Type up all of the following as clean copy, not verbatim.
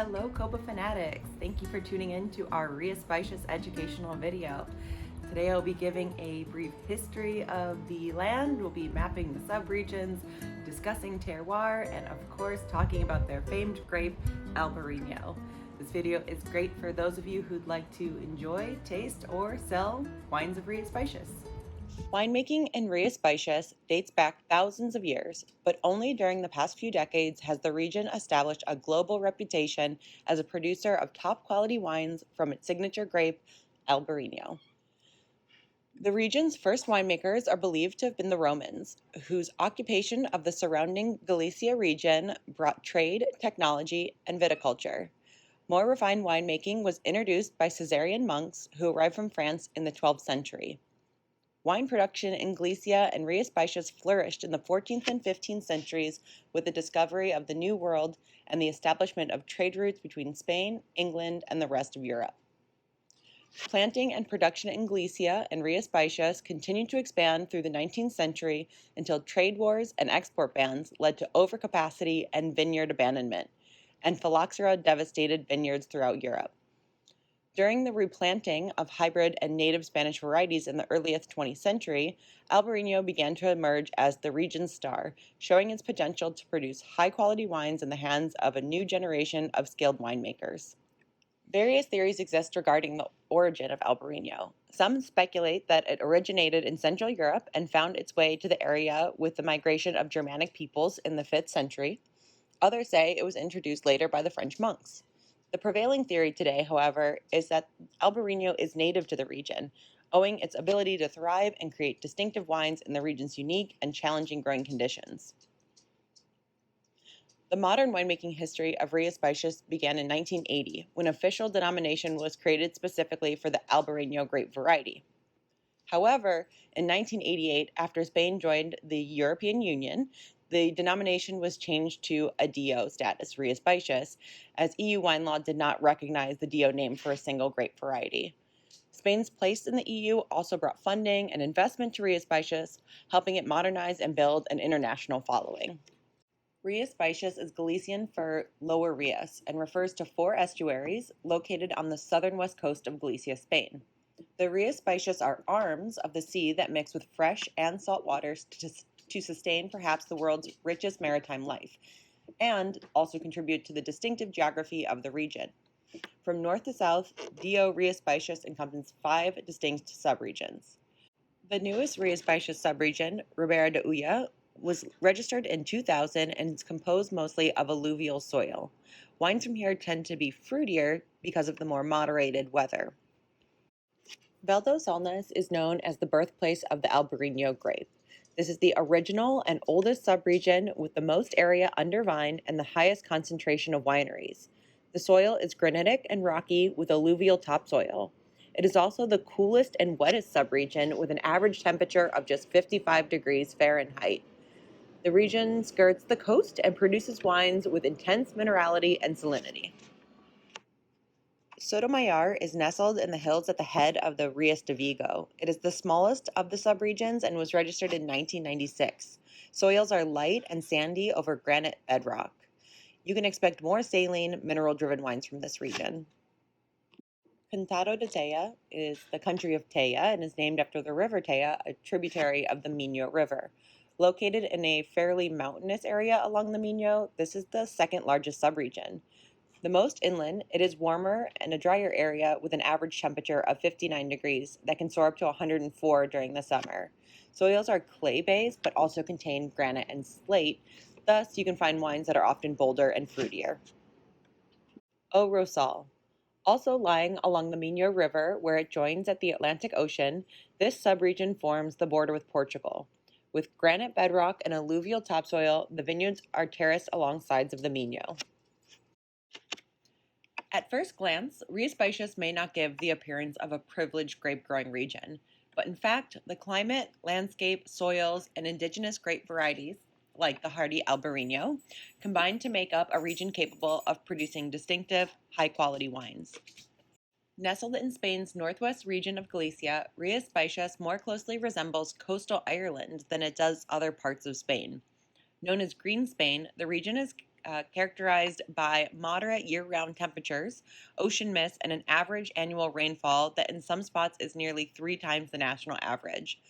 Hello Copa fanatics! Thank you for tuning in to our Rias Baixas educational video. Today I'll be giving a brief history of the land, we'll be mapping the subregions, discussing terroir, and of course talking about their famed grape, Albariño. This video is great for those of you who'd like to enjoy, taste, or sell wines of Rias Baixas. Winemaking in Rias Baixas dates back thousands of years, but only during the past few decades has the region established a global reputation as a producer of top-quality wines from its signature grape, Albariño. The region's first winemakers are believed to have been the Romans, whose occupation of the surrounding Galicia region brought trade, technology, and viticulture. More refined winemaking was introduced by Caesarean monks who arrived from France in the 12th century. Wine production in Galicia and Rias Baixas flourished in the 14th and 15th centuries with the discovery of the New World and the establishment of trade routes between Spain, England, and the rest of Europe. Planting and production in Galicia and Rias Baixas continued to expand through the 19th century until trade wars and export bans led to overcapacity and vineyard abandonment, and phylloxera devastated vineyards throughout Europe. During the replanting of hybrid and native Spanish varieties in the earliest 20th century, Albariño began to emerge as the region's star, showing its potential to produce high-quality wines in the hands of a new generation of skilled winemakers. Various theories exist regarding the origin of Albariño. Some speculate that it originated in Central Europe and found its way to the area with the migration of Germanic peoples in the 5th century. Others say it was introduced later by the French monks. The prevailing theory today, however, is that Albariño is native to the region, owing its ability to thrive and create distinctive wines in the region's unique and challenging growing conditions. The modern winemaking history of Rias Baixas began in 1980, when an official denomination was created specifically for the Albariño grape variety. However, in 1988, after Spain joined the European Union, the denomination was changed to a DO status, Rias Baixas, as EU wine law did not recognize the DO name for a single grape variety. Spain's place in the EU also brought funding and investment to Rias Baixas, helping it modernize and build an international following. Rias Baixas is Galician for Lower Rias and refers to 4 estuaries located on the southern west coast of Galicia, Spain. The Rias Baixas are arms of the sea that mix with fresh and salt waters to sustain perhaps the world's richest maritime life, and also contribute to the distinctive geography of the region. From north to south, DO Rias Baixas encompasses 5 distinct subregions. The newest Rias Baixas subregion, Ribera de Ulla, was registered in 2000 and is composed mostly of alluvial soil. Wines from here tend to be fruitier because of the more moderated weather. Valdesalnas is known as the birthplace of the Albariño grape. This is the original and oldest subregion with the most area under vine and the highest concentration of wineries. The soil is granitic and rocky with alluvial topsoil. It is also the coolest and wettest subregion with an average temperature of just 55 degrees Fahrenheit. The region skirts the coast and produces wines with intense minerality and salinity. Sotomayor is nestled in the hills at the head of the Rias de Vigo. It is the smallest of the subregions and was registered in 1996. Soils are light and sandy over granite bedrock. You can expect more saline, mineral-driven wines from this region. Condado de Teja is the country of Teja and is named after the river Teja, a tributary of the Minho River. Located in a fairly mountainous area along the Minho, this is the second largest subregion. The most inland, it is warmer and a drier area with an average temperature of 59 degrees that can soar up to 104 during the summer. Soils are clay-based but also contain granite and slate, thus you can find wines that are often bolder and fruitier. O Rosal. Also lying along the Minho River where it joins at the Atlantic Ocean, this subregion forms the border with Portugal. With granite bedrock and alluvial topsoil, the vineyards are terraced along sides of the Minho. At first glance, Rias Baixas may not give the appearance of a privileged grape-growing region, but in fact, the climate, landscape, soils, and indigenous grape varieties, like the hardy Albariño, combine to make up a region capable of producing distinctive, high-quality wines. Nestled in Spain's northwest region of Galicia, Rias Baixas more closely resembles coastal Ireland than it does other parts of Spain. Known as Green Spain, the region is characterized by moderate year-round temperatures, ocean mist, and an average annual rainfall that in some spots is nearly 3 times the national average.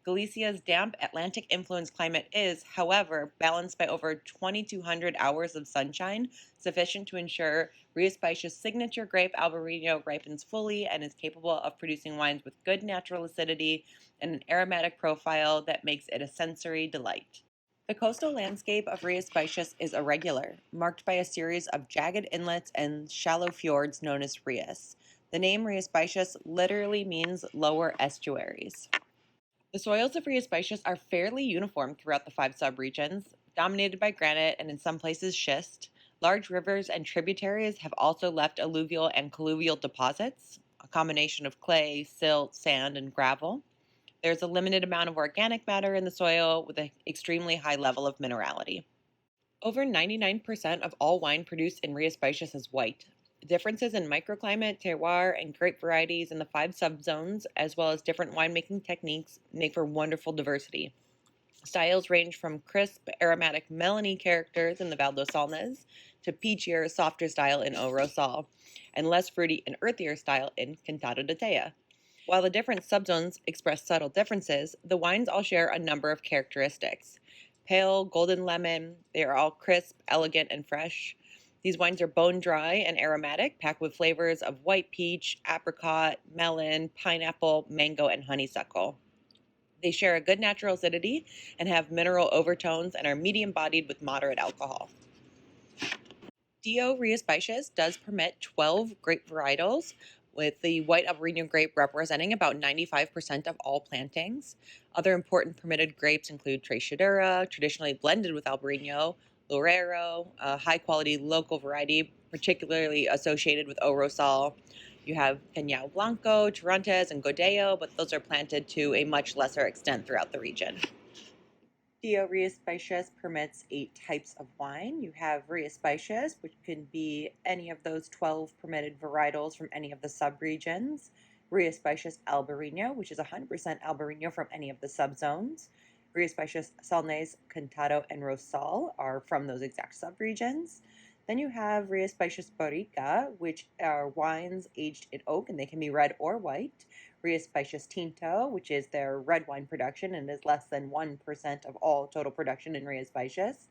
Galicia's damp Atlantic-influenced climate is, however, balanced by over 2,200 hours of sunshine, sufficient to ensure Rias Baixas' signature grape Albariño ripens fully and is capable of producing wines with good natural acidity and an aromatic profile that makes it a sensory delight. The coastal landscape of Rias Baixas is irregular, marked by a series of jagged inlets and shallow fjords known as rias. The name Rias Baixas literally means lower estuaries. The soils of Rias Baixas are fairly uniform throughout the 5 subregions, dominated by granite and in some places schist. Large rivers and tributaries have also left alluvial and colluvial deposits, a combination of clay, silt, sand, and gravel. There's a limited amount of organic matter in the soil with an extremely high level of minerality. Over 99% of all wine produced in Rias Baixas is white. Differences in microclimate, terroir, and grape varieties in the 5 subzones, as well as different winemaking techniques, make for wonderful diversity. Styles range from crisp, aromatic, melony characters in the Val d'Osalnes to peachier, softer style in O Rosal, and less fruity and earthier style in Cantado de Tea. While the different subzones express subtle differences, the wines all share a number of characteristics. Pale, golden lemon, they are all crisp, elegant, and fresh. These wines are bone dry and aromatic, packed with flavors of white peach, apricot, melon, pineapple, mango, and honeysuckle. They share a good natural acidity and have mineral overtones and are medium bodied with moderate alcohol. DO Rias Baixas does permit 12 grape varietals, with the white Albariño grape representing about 95% of all plantings. Other important permitted grapes include Treixadura, traditionally blended with Albariño, Loureiro, a high-quality local variety, particularly associated with O Rosal. You have Cañao Blanco, Torrontés, and Godello, but those are planted to a much lesser extent throughout the region. DO Rias Baixas permits 8 types of wine. You have Rias Baixas, which can be any of those 12 permitted varietals from any of the subregions. Rias Baixas Albariño, which is 100% Albariño from any of the subzones. Rias Baixas Salnés, Cantado, and Rosal are from those exact subregions. Then you have Rias Baixas Barrica, which are wines aged in oak, and they can be red or white. Rias Baixas Tinto, which is their red wine production and is less than 1% of all total production in Rias Baixas.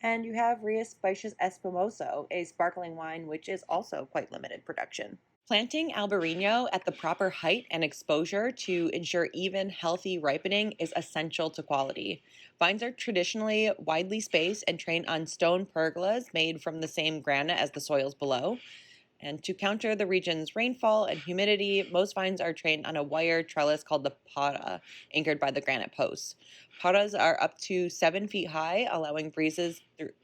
And you have Rias Baixas Espumoso, a sparkling wine which is also quite limited production. Planting Albariño at the proper height and exposure to ensure even, healthy ripening is essential to quality. Vines are traditionally widely spaced and trained on stone pergolas made from the same granite as the soils below. And to counter the region's rainfall and humidity, most vines are trained on a wire trellis called the para, anchored by the granite posts. Paras are up to 7 feet high, allowing breezes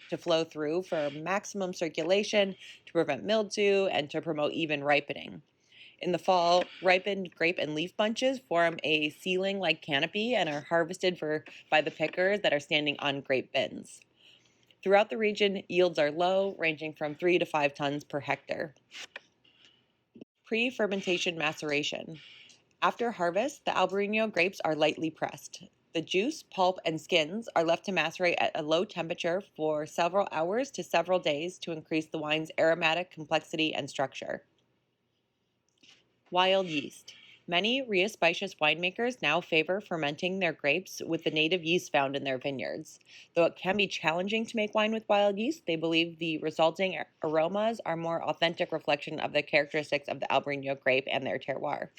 to flow through for maximum circulation, to prevent mildew, and to promote even ripening. In the fall, ripened grape and leaf bunches form a ceiling-like canopy and are harvested by the pickers that are standing on grape bins. Throughout the region, yields are low, ranging from 3 to 5 tons per hectare. Pre-fermentation maceration. After harvest, the Albariño grapes are lightly pressed. The juice, pulp, and skins are left to macerate at a low temperature for several hours to several days to increase the wine's aromatic complexity and structure. Wild yeast. Many Rias Baixas winemakers now favor fermenting their grapes with the native yeast found in their vineyards. Though it can be challenging to make wine with wild yeast, they believe the resulting aromas are more authentic reflection of the characteristics of the Albariño grape and their terroir.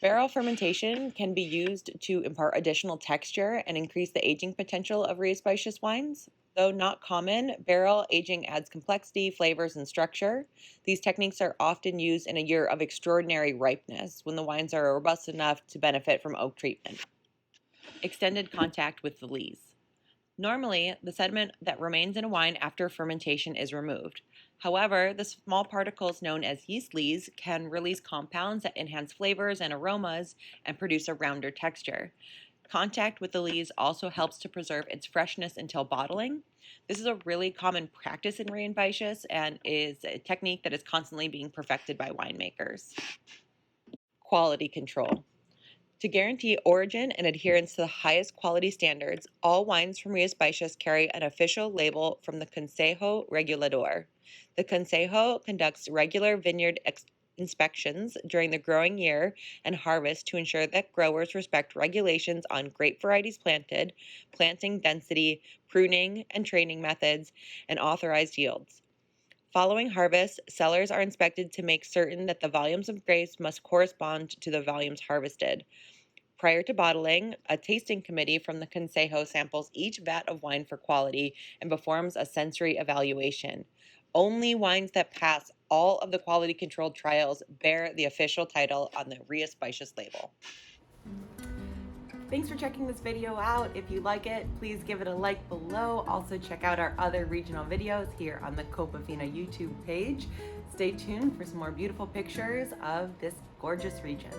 Barrel fermentation can be used to impart additional texture and increase the aging potential of Rias Baixas wines. Though not common, barrel aging adds complexity, flavors, and structure. These techniques are often used in a year of extraordinary ripeness, when the wines are robust enough to benefit from oak treatment. Extended contact with the lees. Normally, the sediment that remains in a wine after fermentation is removed. However, the small particles known as yeast lees can release compounds that enhance flavors and aromas and produce a rounder texture. Contact with the lees also helps to preserve its freshness until bottling. This is a really common practice in Rias Baixas and is a technique that is constantly being perfected by winemakers. Quality control. To guarantee origin and adherence to the highest quality standards, all wines from Rias Baixas carry an official label from the Consejo Regulador. The Consejo conducts regular vineyard inspections during the growing year and harvest to ensure that growers respect regulations on grape varieties planted, planting density, pruning and training methods, and authorized yields. Following harvest, cellars are inspected to make certain that the volumes of grapes must correspond to the volumes harvested. Prior to bottling, a tasting committee from the Consejo samples each vat of wine for quality and performs a sensory evaluation. Only wines that pass all of the quality controlled trials bear the official title on the Rias Baixas label. Thanks for checking this video out. If you like it, please give it a like below. Also check out our other regional videos here on the Copa Fina YouTube page. Stay tuned for some more beautiful pictures of this gorgeous region.